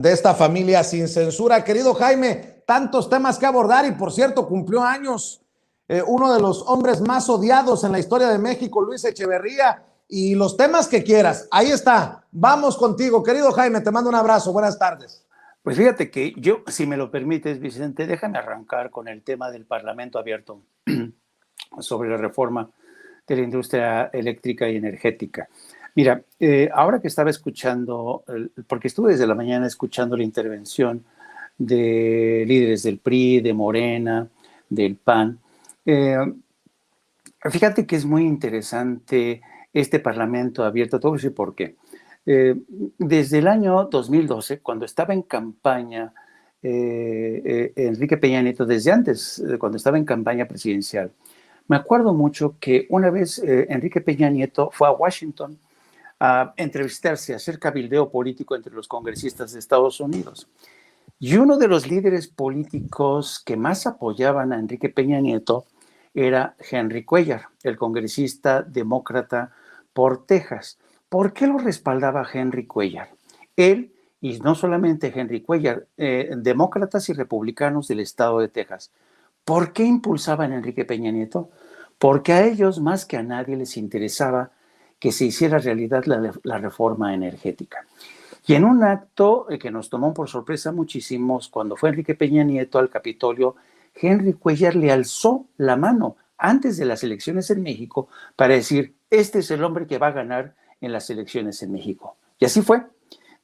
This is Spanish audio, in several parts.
de esta familia sin censura. Querido Jaime, tantos temas que abordar y por cierto cumplió años uno de los hombres más odiados en la historia de México, Luis Echeverría, y los temas que quieras. Ahí está, vamos contigo. Querido Jaime, te mando un abrazo, buenas tardes. Pues fíjate que yo, si me lo permites, Vicente, déjame arrancar con el tema del Parlamento abierto sobre la reforma de la industria eléctrica y energética. Mira, ahora que estaba escuchando, porque estuve desde la mañana escuchando la intervención de líderes del PRI, de Morena, del PAN, fíjate que es muy interesante este Parlamento abierto. Te voy a decir por qué. Desde el año 2012, cuando estaba en campaña Enrique Peña Nieto, desde antes, cuando estaba en campaña presidencial, me acuerdo mucho que una vez Enrique Peña Nieto fue a Washington a entrevistarse, a hacer cabildeo político entre los congresistas de Estados Unidos. Y uno de los líderes políticos que más apoyaban a Enrique Peña Nieto era Henry Cuellar, el congresista demócrata por Texas. ¿Por qué lo respaldaba Henry Cuellar? Él, y no solamente Henry Cuellar, demócratas y republicanos del estado de Texas. ¿Por qué impulsaban a Enrique Peña Nieto? Porque a ellos, más que a nadie, les interesaba que se hiciera realidad la reforma energética. Y en un acto que nos tomó por sorpresa muchísimos, cuando fue Enrique Peña Nieto al Capitolio, Henry Cuellar le alzó la mano antes de las elecciones en México para decir, este es el hombre que va a ganar en las elecciones en México. Y así fue.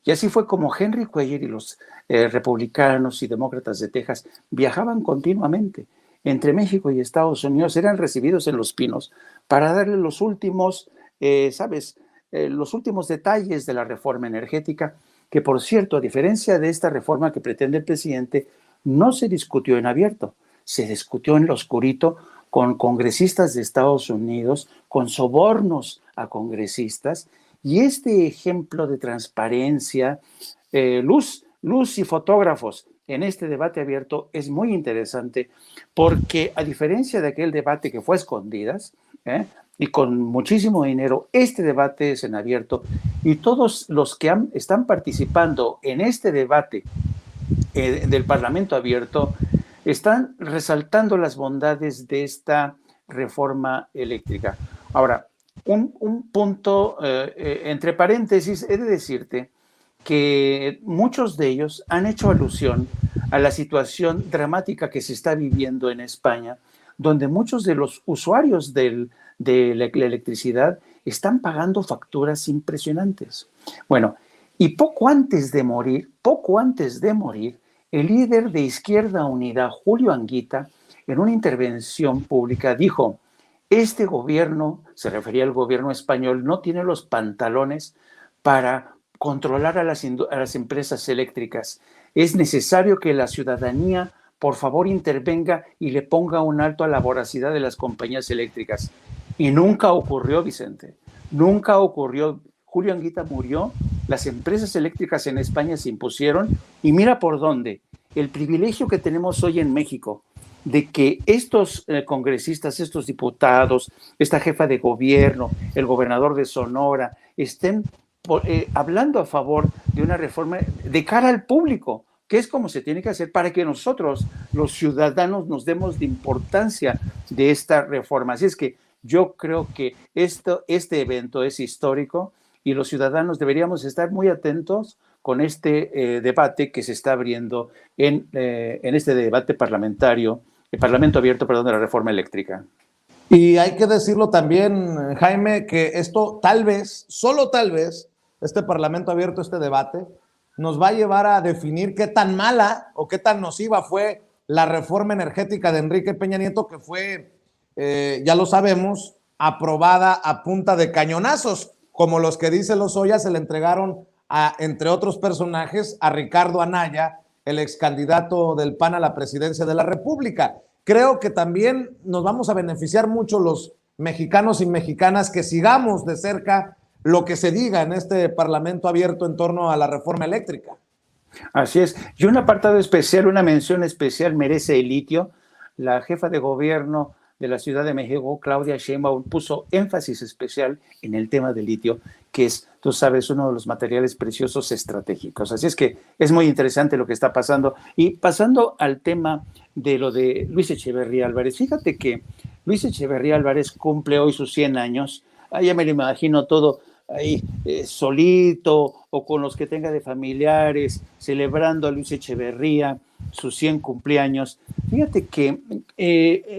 Y así fue como Henry Cuellar y los republicanos y demócratas de Texas viajaban continuamente entre México y Estados Unidos, eran recibidos en Los Pinos para darle los últimos, los últimos detalles de la reforma energética, que por cierto, a diferencia de esta reforma que pretende el presidente, no se discutió en abierto, se discutió en lo oscurito con congresistas de Estados Unidos, con sobornos a congresistas, y este ejemplo de transparencia, luz y fotógrafos en este debate abierto es muy interesante porque a diferencia de aquel debate que fue a escondidas y con muchísimo dinero, este debate es en abierto y todos los que están participando en este debate del Parlamento abierto están resaltando las bondades de esta reforma eléctrica. Ahora, un punto entre paréntesis, he de decirte que muchos de ellos han hecho alusión a la situación dramática que se está viviendo en España, donde muchos de los usuarios de la electricidad están pagando facturas impresionantes. Bueno, y poco antes de morir, el líder de Izquierda Unida, Julio Anguita, en una intervención pública dijo, este gobierno, se refería al gobierno español, no tiene los pantalones para controlar a las empresas eléctricas. Es necesario que la ciudadanía, por favor, intervenga y le ponga un alto a la voracidad de las compañías eléctricas. Y nunca ocurrió, Vicente. Nunca ocurrió. Julio Anguita murió, las empresas eléctricas en España se impusieron y mira por dónde. El privilegio que tenemos hoy en México de que estos congresistas, estos diputados, esta jefa de gobierno, el gobernador de Sonora, estén hablando a favor de una reforma de cara al público, que es como se tiene que hacer para que nosotros, los ciudadanos, nos demos de importancia de esta reforma. Así es que yo creo que este evento es histórico y los ciudadanos deberíamos estar muy atentos con este debate que se está abriendo en este debate parlamentario, el Parlamento abierto, perdón, de la reforma eléctrica. Y hay que decirlo también, Jaime, que esto tal vez, solo tal vez, este Parlamento abierto, este debate, nos va a llevar a definir qué tan mala o qué tan nociva fue la reforma energética de Enrique Peña Nieto, que fue, ya lo sabemos, aprobada a punta de cañonazos, como los que dice Lozoya se le entregaron, entre otros personajes, a Ricardo Anaya, el ex candidato del PAN a la presidencia de la República. Creo que también nos vamos a beneficiar mucho los mexicanos y mexicanas que sigamos de cerca lo que se diga en este Parlamento abierto en torno a la reforma eléctrica. Así es. Y un apartado especial, una mención especial merece el litio, la jefa de gobierno de la Ciudad de México, Claudia Sheinbaum, puso énfasis especial en el tema del litio, que es, tú sabes, uno de los materiales preciosos estratégicos. Así es que es muy interesante lo que está pasando. Y pasando al tema de lo de Luis Echeverría Álvarez, fíjate que Luis Echeverría Álvarez cumple hoy sus 100 años. Ya me lo imagino todo ahí solito o con los que tenga de familiares, celebrando a Luis Echeverría sus 100 cumpleaños. Fíjate que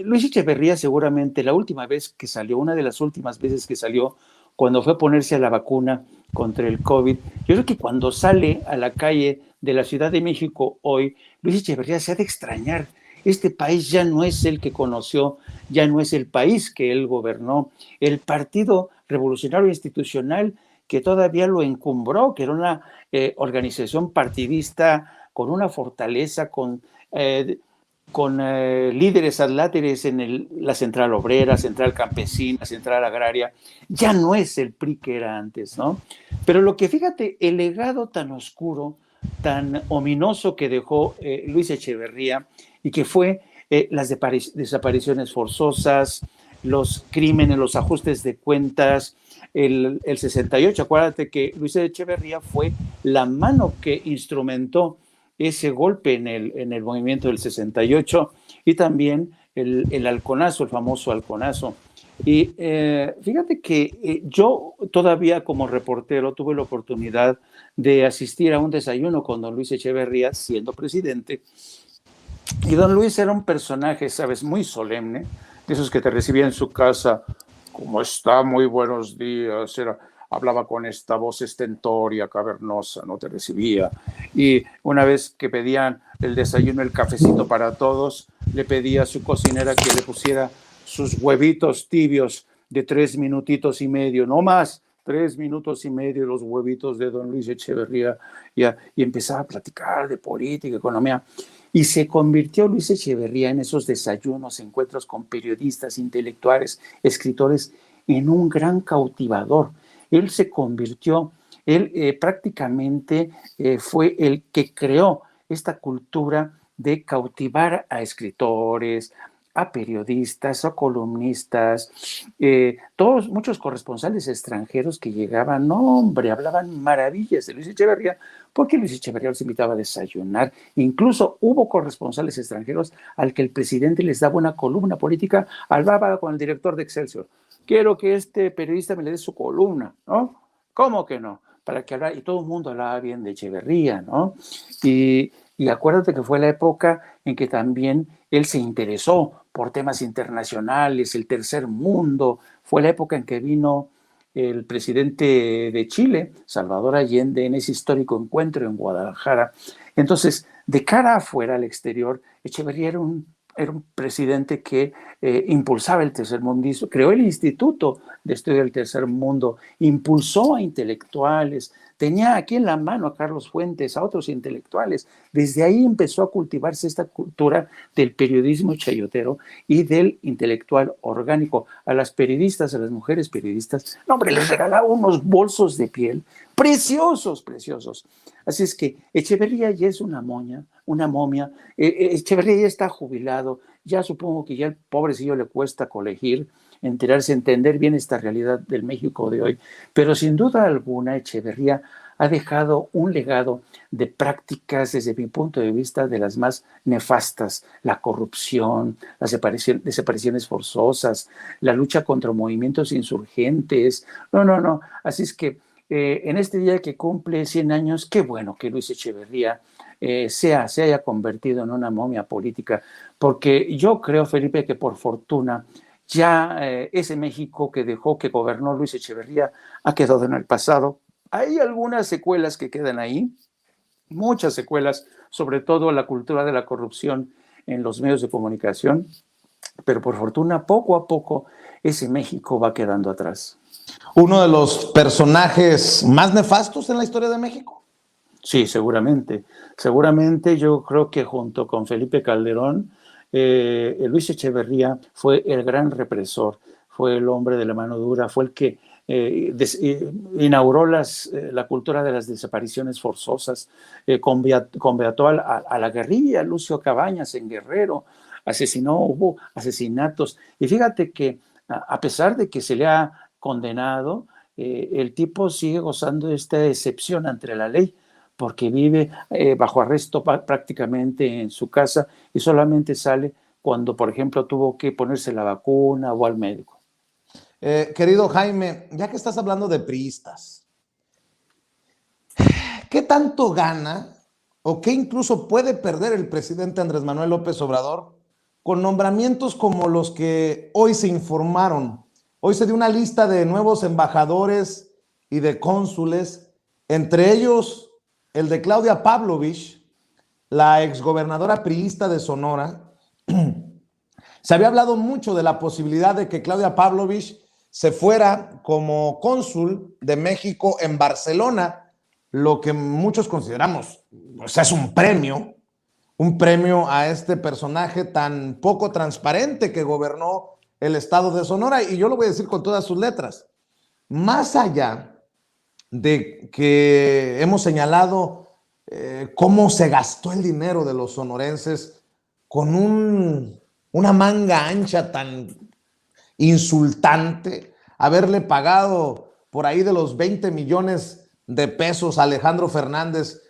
Luis Echeverría seguramente la última vez que salió, una de las últimas veces que salió, cuando fue a ponerse a la vacuna contra el COVID, yo creo que cuando sale a la calle de la Ciudad de México hoy, Luis Echeverría se ha de extrañar. Este país ya no es el que conoció, ya no es el país que él gobernó. El Partido Revolucionario Institucional que todavía lo encumbró, que era una organización partidista con una fortaleza, con líderes adláteres en la Central Obrera, Central Campesina, Central Agraria, ya no es el PRI que era antes, ¿no? Pero lo que, fíjate, el legado tan oscuro, tan ominoso que dejó Luis Echeverría y que fue las desapariciones forzosas, los crímenes, los ajustes de cuentas, el 68, acuérdate que Luis Echeverría fue la mano que instrumentó ese golpe en el movimiento del 68 y también el halconazo, el famoso halconazo. Y fíjate que yo todavía como reportero tuve la oportunidad de asistir a un desayuno con don Luis Echeverría siendo presidente. Y don Luis era un personaje, sabes, muy solemne, de esos que te recibía en su casa, ¿cómo está? Muy buenos días. Hablaba con esta voz estentoria, cavernosa, no te recibía. Y una vez que pedían el desayuno, el cafecito para todos, le pedía a su cocinera que le pusiera sus huevitos tibios de 3 minutitos y medio, no más, 3 minutos y medio, los huevitos de don Luis Echeverría, y empezaba a platicar de política, economía. Y se convirtió Luis Echeverría en esos desayunos, encuentros con periodistas, intelectuales, escritores, en un gran cautivador. Él se convirtió, prácticamente fue el que creó esta cultura de cautivar a escritores, a periodistas, a columnistas, muchos corresponsales extranjeros que llegaban, no, hombre, hablaban maravillas de Luis Echeverría, porque Luis Echeverría los invitaba a desayunar. Incluso hubo corresponsales extranjeros al que el presidente les daba una columna política, hablaba con el director de Excelsior. Quiero que este periodista me le dé su columna, ¿no? ¿Cómo que no? Para que hablara, y todo el mundo hablaba bien de Echeverría, ¿no? Y acuérdate que fue la época en que también él se interesó por temas internacionales, el tercer mundo. Fue la época en que vino el presidente de Chile, Salvador Allende, en ese histórico encuentro en Guadalajara. Entonces, de cara afuera, al exterior, Echeverría era un presidente que impulsaba el tercermundismo, creó el Instituto de Estudio del Tercer Mundo, impulsó a intelectuales, tenía aquí en la mano a Carlos Fuentes, a otros intelectuales. Desde ahí empezó a cultivarse esta cultura del periodismo chayotero y del intelectual orgánico. A las periodistas, a las mujeres periodistas, no, hombre, les regalaba unos bolsos de piel preciosos, preciosos. Así es que Echeverría ya es una momia. Echeverría ya está jubilado, ya supongo que ya el pobrecillo le cuesta colegir, enterarse, entender bien esta realidad del México de hoy. Pero sin duda alguna, Echeverría ha dejado un legado de prácticas, desde mi punto de vista, de las más nefastas: la corrupción, las desapariciones forzosas, la lucha contra movimientos insurgentes. No. Así es que en este día que cumple 100 años, qué bueno que Luis Echeverría se haya convertido en una momia política, porque yo creo, Felipe, que por fortuna ya ese México que gobernó Luis Echeverría ha quedado en el pasado. Hay algunas secuelas que quedan ahí, muchas secuelas, sobre todo la cultura de la corrupción en los medios de comunicación, pero por fortuna poco a poco ese México va quedando atrás. ¿Uno de los personajes más nefastos en la historia de México? Sí, seguramente. Seguramente yo creo que junto con Felipe Calderón, Luis Echeverría fue el gran represor, fue el hombre de la mano dura, fue el que inauguró la cultura de las desapariciones forzosas, combató a la guerrilla, Lucio Cabañas en Guerrero, hubo asesinatos. Y fíjate que a pesar de que se le ha condenado, el tipo sigue gozando de esta excepción ante la ley, porque vive bajo arresto prácticamente en su casa y solamente sale cuando, por ejemplo, tuvo que ponerse la vacuna o al médico. Querido Jaime, ya que estás hablando de priistas, ¿qué tanto gana o qué incluso puede perder el presidente Andrés Manuel López Obrador con nombramientos como los que hoy se informaron? Hoy se dio una lista de nuevos embajadores y de cónsules, entre ellos el de Claudia Pavlovich, la exgobernadora priista de Sonora. Se había hablado mucho de la posibilidad de que Claudia Pavlovich se fuera como cónsul de México en Barcelona, lo que muchos consideramos, pues, es un premio a este personaje tan poco transparente que gobernó el estado de Sonora. Y yo lo voy a decir con todas sus letras. Más allá de que hemos señalado cómo se gastó el dinero de los sonorenses con una manga ancha tan insultante, haberle pagado por ahí de los 20 millones de pesos a Alejandro Fernández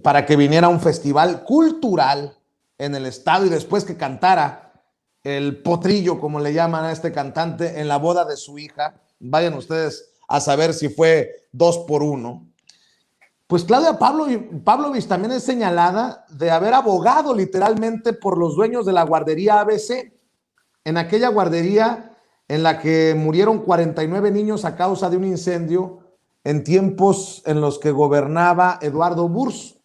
para que viniera a un festival cultural en el estado y después que cantara el potrillo, como le llaman a este cantante, en la boda de su hija. Vayan ustedes a saber si fue 2 por 1. Pues Claudia Pavlovich también es señalada de haber abogado literalmente por los dueños de la guardería ABC, en aquella guardería en la que murieron 49 niños a causa de un incendio en tiempos en los que gobernaba Eduardo Burs.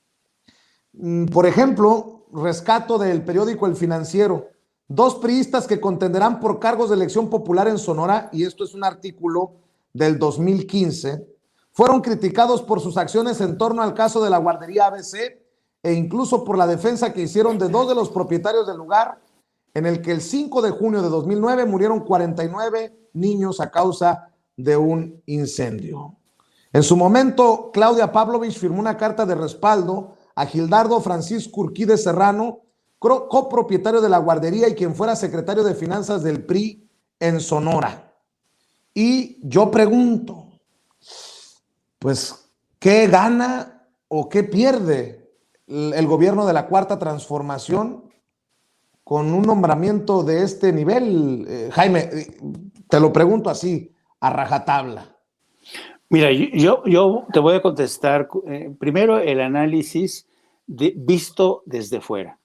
Por ejemplo, rescato del periódico El Financiero, 2 priistas que contenderán por cargos de elección popular en Sonora, y esto es un artículo del 2015, fueron criticados por sus acciones en torno al caso de la guardería ABC e incluso por la defensa que hicieron de 2 de los propietarios del lugar, en el que el 5 de junio de 2009 murieron 49 niños a causa de un incendio. En su momento, Claudia Pavlovich firmó una carta de respaldo a Gildardo Francisco Urquídez Serrano, copropietario de la guardería y quien fuera secretario de Finanzas del PRI en Sonora. Y yo pregunto, pues, ¿qué gana o qué pierde el gobierno de la Cuarta Transformación con un nombramiento de este nivel? Jaime, te lo pregunto así, a rajatabla. Mira, yo te voy a contestar primero el análisis visto desde fuera,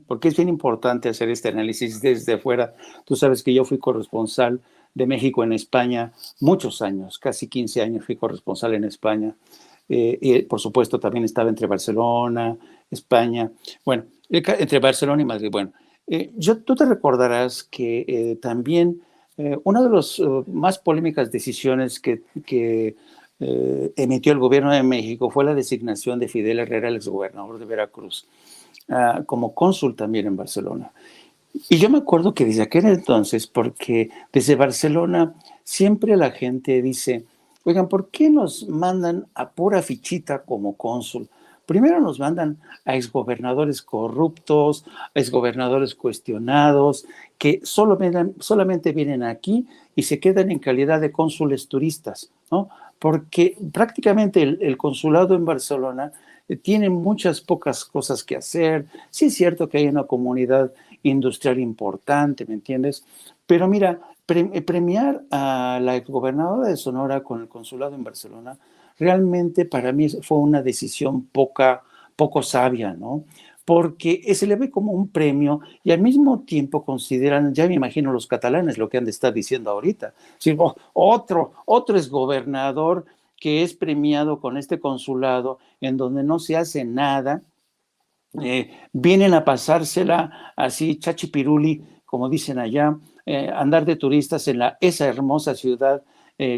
porque es bien importante hacer este análisis desde fuera. Tú sabes que yo fui corresponsal de México en España muchos años, casi 15 años fui corresponsal en España, y por supuesto también estaba entre Barcelona, España, bueno, entre Barcelona y Madrid. Bueno, tú te recordarás que también una de las más polémicas decisiones que emitió el gobierno de México fue la designación de Fidel Herrera, el exgobernador de Veracruz, como cónsul también en Barcelona. Y yo me acuerdo que desde aquel entonces, porque desde Barcelona siempre la gente dice, oigan, ¿por qué nos mandan a pura fichita como cónsul? Primero nos mandan a exgobernadores corruptos, a exgobernadores cuestionados, que solamente vienen aquí y se quedan en calidad de cónsules turistas, ¿no? Porque prácticamente el consulado en Barcelona tiene muchas pocas cosas que hacer. Sí es cierto que hay una comunidad industrial importante, ¿me entiendes? Pero mira, premiar a la exgobernadora de Sonora con el consulado en Barcelona realmente para mí fue una decisión poco sabia, ¿no? Porque se le ve como un premio y al mismo tiempo consideran, ya me imagino los catalanes lo que han de estar diciendo ahorita, sí, otro exgobernador que es premiado con este consulado en donde no se hace nada, vienen a pasársela así chachipiruli, como dicen allá, andar de turistas en esa hermosa ciudad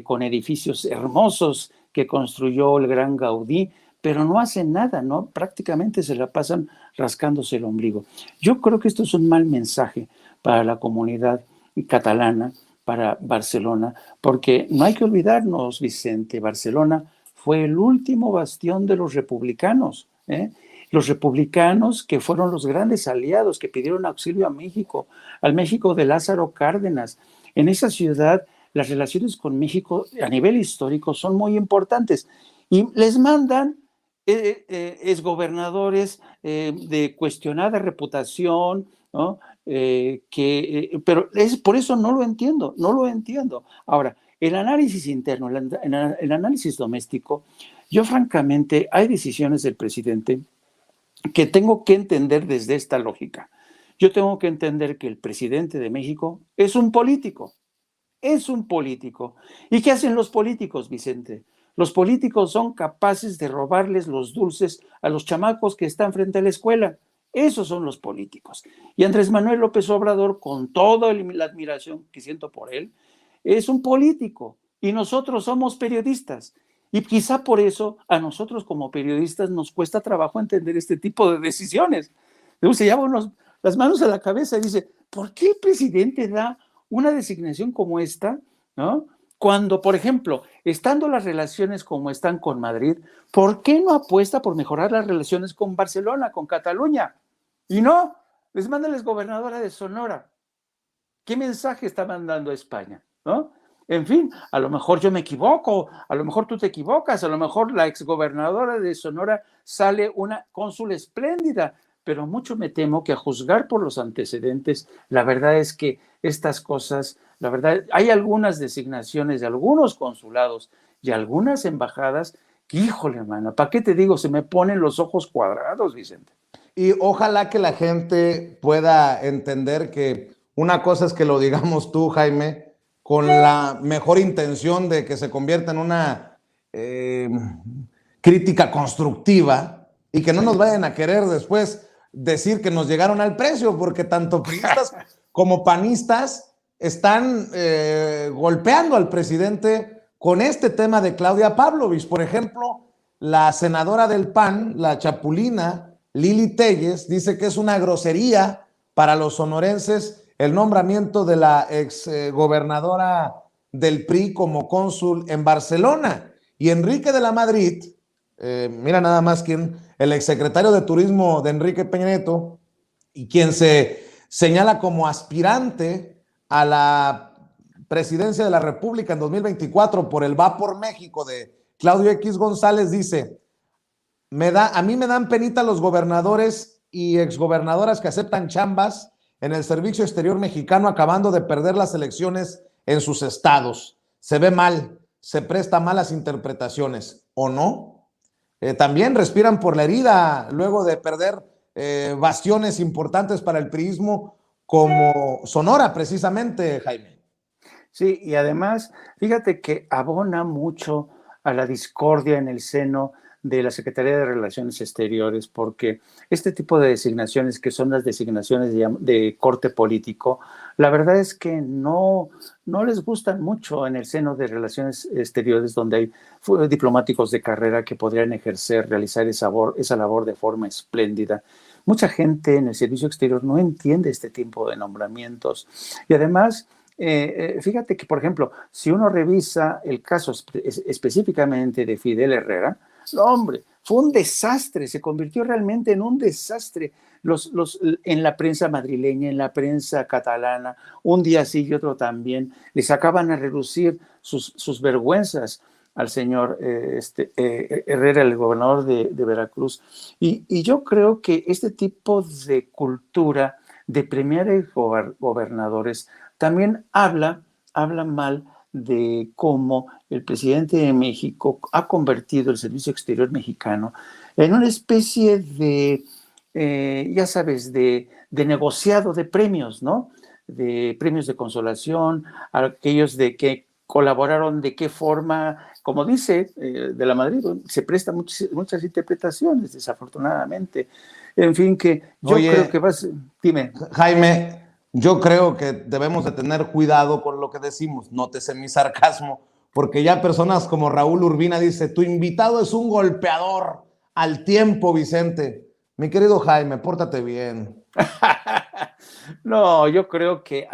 con edificios hermosos que construyó el gran Gaudí, pero no hacen nada, ¿no? Prácticamente se la pasan rascándose el ombligo. Yo creo que esto es un mal mensaje para la comunidad catalana, para Barcelona, porque no hay que olvidarnos, Vicente, Barcelona fue el último bastión de los republicanos, ¿eh? los republicanos, que fueron los grandes aliados que pidieron auxilio a México, al México de Lázaro Cárdenas. En esa ciudad, las relaciones con México a nivel histórico son muy importantes y les mandan exgobernadores de cuestionada reputación, ¿no? Pero por eso no lo entiendo, no lo entiendo. Ahora, el análisis interno, el análisis doméstico, yo francamente, hay decisiones del presidente que tengo que entender desde esta lógica. Yo tengo que entender que el presidente de México es un político. Es un político. ¿Y qué hacen los políticos, Vicente? Los políticos son capaces de robarles los dulces a los chamacos que están frente a la escuela. Esos son los políticos. Y Andrés Manuel López Obrador, con toda la admiración que siento por él, es un político. Y nosotros somos periodistas. Y quizá por eso a nosotros como periodistas nos cuesta trabajo entender este tipo de decisiones. Se lleva las manos a la cabeza y dice, ¿por qué el presidente da una designación como esta, ¿no? Cuando, por ejemplo, estando las relaciones como están con Madrid, ¿por qué no apuesta por mejorar las relaciones con Barcelona, con Cataluña? Y no, les manda la exgobernadora de Sonora. ¿Qué mensaje está mandando a España, ¿no? En fin, a lo mejor yo me equivoco, a lo mejor tú te equivocas, a lo mejor la exgobernadora de Sonora sale una cónsul espléndida, pero mucho me temo que a juzgar por los antecedentes, la verdad es que estas cosas, la verdad, hay algunas designaciones de algunos consulados y algunas embajadas que, híjole, hermano, ¿para qué te digo? Se me ponen los ojos cuadrados, Vicente. Y ojalá que la gente pueda entender que una cosa es que lo digamos tú, Jaime, con la mejor intención de que se convierta en una crítica constructiva y que no nos vayan a querer después decir que nos llegaron al precio, porque tanto priistas como panistas están golpeando al presidente con este tema de Claudia Pavlovich. Por ejemplo, la senadora del PAN, la chapulina Lili Téllez, dice que es una grosería para los sonorenses el nombramiento de la ex gobernadora del PRI como cónsul en Barcelona. Y Enrique de la Madrid, mira nada más quién, el exsecretario de Turismo de Enrique Peña Nieto, y quien se señala como aspirante a la presidencia de la República en 2024 por el Va por México de Claudio X González, dice, a mí me dan penita los gobernadores y exgobernadoras que aceptan chambas en el servicio exterior mexicano acabando de perder las elecciones en sus estados. Se ve mal, se presta malas interpretaciones, ¿o no? También respiran por la herida luego de perder bastiones importantes para el priismo como Sonora, precisamente, Jaime. Sí, y además, fíjate que abona mucho a la discordia en el seno de la Secretaría de Relaciones Exteriores, porque este tipo de designaciones, que son las designaciones de corte político, la verdad es que no les gustan mucho en el seno de Relaciones Exteriores, donde hay diplomáticos de carrera que podrían realizar esa labor de forma espléndida. Mucha gente en el servicio exterior no entiende este tipo de nombramientos. Y además, fíjate que, por ejemplo, si uno revisa el caso específicamente de Fidel Herrera, no, hombre, fue un desastre, se convirtió realmente en un desastre en la prensa madrileña, en la prensa catalana, un día sí y otro también, le sacaban a relucir sus vergüenzas al señor Herrera, el gobernador de Veracruz. Y yo creo que este tipo de cultura de premiar a gobernadores también habla mal de cómo el presidente de México ha convertido el servicio exterior mexicano en una especie de, ya sabes, de negociado de premios, ¿no? De premios de consolación, aquellos de que colaboraron, de qué forma, como dice de la Madrid, se prestan muchas interpretaciones, desafortunadamente. En fin, que yo creo que dime. Jaime, yo creo que debemos de tener cuidado con lo que decimos, nótese mi sarcasmo, porque ya personas como Raúl Urbina dice, tu invitado es un golpeador al tiempo, Vicente. Mi querido Jaime, pórtate bien. No, yo creo que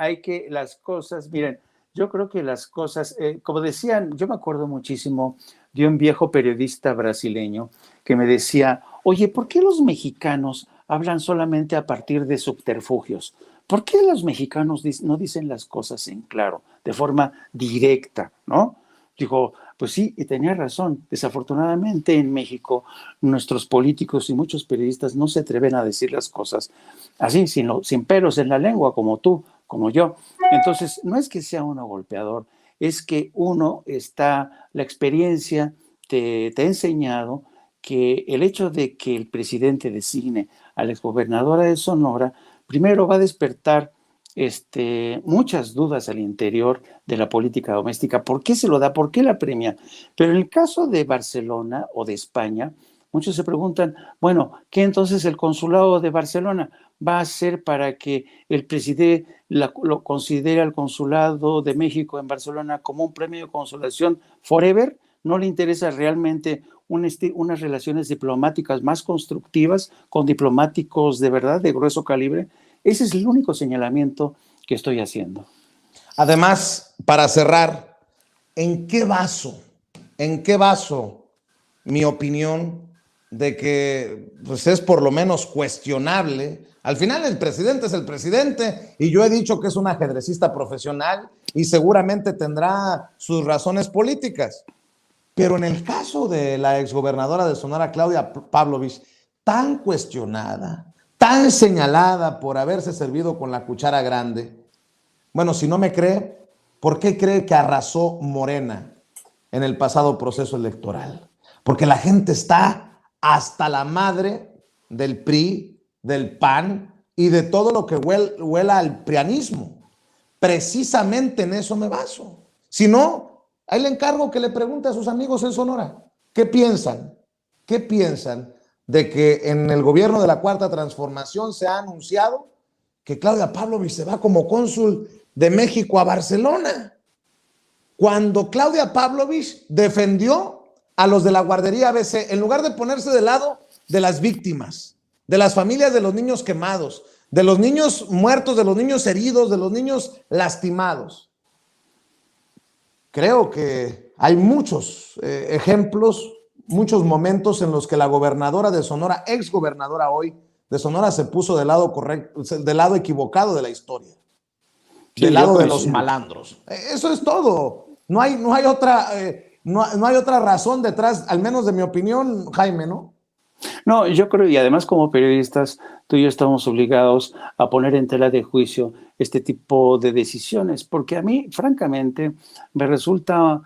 las cosas, miren, yo creo que las cosas, como decían, yo me acuerdo muchísimo de un viejo periodista brasileño que me decía, Oye, ¿por qué los mexicanos hablan solamente a partir de subterfugios? ¿Por qué los mexicanos no dicen las cosas en claro, de forma directa, ¿no? Dijo, pues sí, y tenía razón. Desafortunadamente en México, nuestros políticos y muchos periodistas no se atreven a decir las cosas así, sin pelos en la lengua, como tú, como yo. Entonces, no es que sea uno golpeador, es que la experiencia te ha enseñado que el hecho de que el presidente designe a la exgobernadora de Sonora, primero va a despertar muchas dudas al interior de la política doméstica. ¿Por qué se lo da? ¿Por qué la premia? Pero en el caso de Barcelona o de España, muchos se preguntan, bueno, ¿qué entonces el consulado de Barcelona va a hacer para que el presidente lo considere al consulado de México en Barcelona como un premio de consolación forever? ¿No le interesa realmente unas relaciones diplomáticas más constructivas con diplomáticos de verdad, de grueso calibre? Ese es el único señalamiento que estoy haciendo. Además, para cerrar, ¿en qué baso mi opinión de que pues, es por lo menos cuestionable? Al final el presidente es el presidente y yo he dicho que es un ajedrecista profesional y seguramente tendrá sus razones políticas. Pero en el caso de la exgobernadora de Sonora, Claudia Pavlovich, tan cuestionada, tan señalada por haberse servido con la cuchara grande, bueno, si no me cree, ¿por qué cree que arrasó Morena en el pasado proceso electoral? Porque la gente está hasta la madre del PRI, del PAN y de todo lo que huela al prianismo. Precisamente en eso me baso. Si no, ahí le encargo que le pregunte a sus amigos en Sonora, ¿qué piensan? ¿Qué piensan de que en el gobierno de la Cuarta Transformación se ha anunciado que Claudia Pavlovich se va como cónsul de México a Barcelona? Cuando Claudia Pavlovich defendió a los de la guardería ABC, en lugar de ponerse del lado de las víctimas, de las familias de los niños quemados, de los niños muertos, de los niños heridos, de los niños lastimados. Creo que hay muchos ejemplos, muchos momentos en los que la gobernadora de Sonora, exgobernadora hoy de Sonora, se puso del lado correcto, del lado equivocado de la historia, sí, del lado de los malandros. Eso es todo. No hay otra razón detrás, al menos de mi opinión, Jaime, ¿no? No, yo creo, y además como periodistas, tú y yo estamos obligados a poner en tela de juicio este tipo de decisiones, porque a mí, francamente, me resulta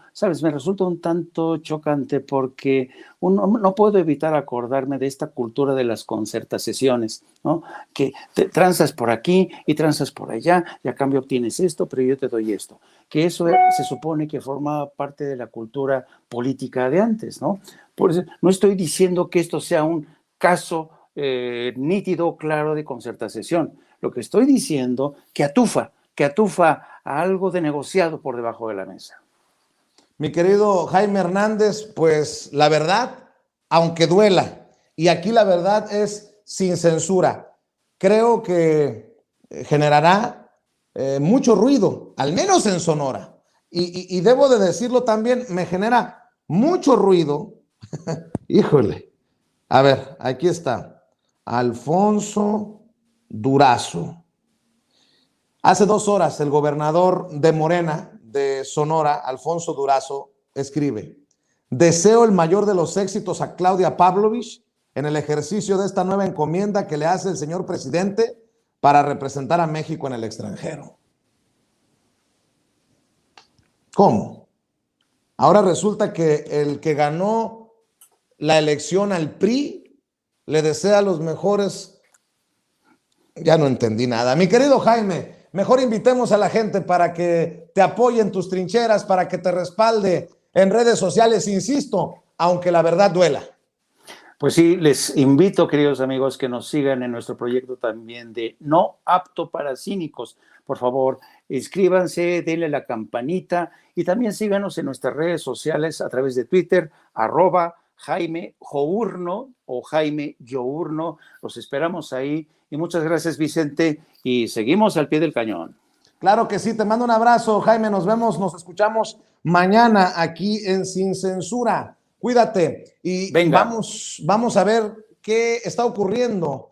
un tanto chocante porque no puedo evitar acordarme de esta cultura de las concertaciones, ¿no? Que te transas por aquí y transas por allá y a cambio obtienes esto, pero yo te doy esto. Que eso se supone que forma parte de la cultura política de antes, ¿no? Por eso, no estoy diciendo que esto sea un caso nítido, claro de concertación. Lo que estoy diciendo que atufa a algo de negociado por debajo de la mesa. Mi querido Jaime Hernández, pues la verdad, aunque duela, y aquí la verdad es sin censura, creo que generará mucho ruido, al menos en Sonora. Y debo de decirlo también, me genera mucho ruido. Híjole. A ver, aquí está. Alfonso Durazo. Hace 2 horas el gobernador de Morena, de Sonora, Alfonso Durazo, escribe: deseo el mayor de los éxitos a Claudia Pavlovich en el ejercicio de esta nueva encomienda que le hace el señor presidente para representar a México en el extranjero. ¿Cómo? Ahora resulta que el que ganó la elección al PRI le desea los mejores. Ya no entendí nada. Mi querido Jaime, mejor invitemos a la gente para que te apoye en tus trincheras, para que te respalde en redes sociales, insisto, aunque la verdad duela. Pues sí, les invito, queridos amigos, que nos sigan en nuestro proyecto también de No Apto para Cínicos. Por favor, inscríbanse, denle la campanita y también síganos en nuestras redes sociales a través de Twitter, @Jaime Journo o Jaime Yourno. Los esperamos ahí y muchas gracias, Vicente, y seguimos al pie del cañón. Claro que sí, te mando un abrazo, Jaime, nos vemos, nos escuchamos mañana aquí en Sin Censura. Cuídate y vamos a ver qué está ocurriendo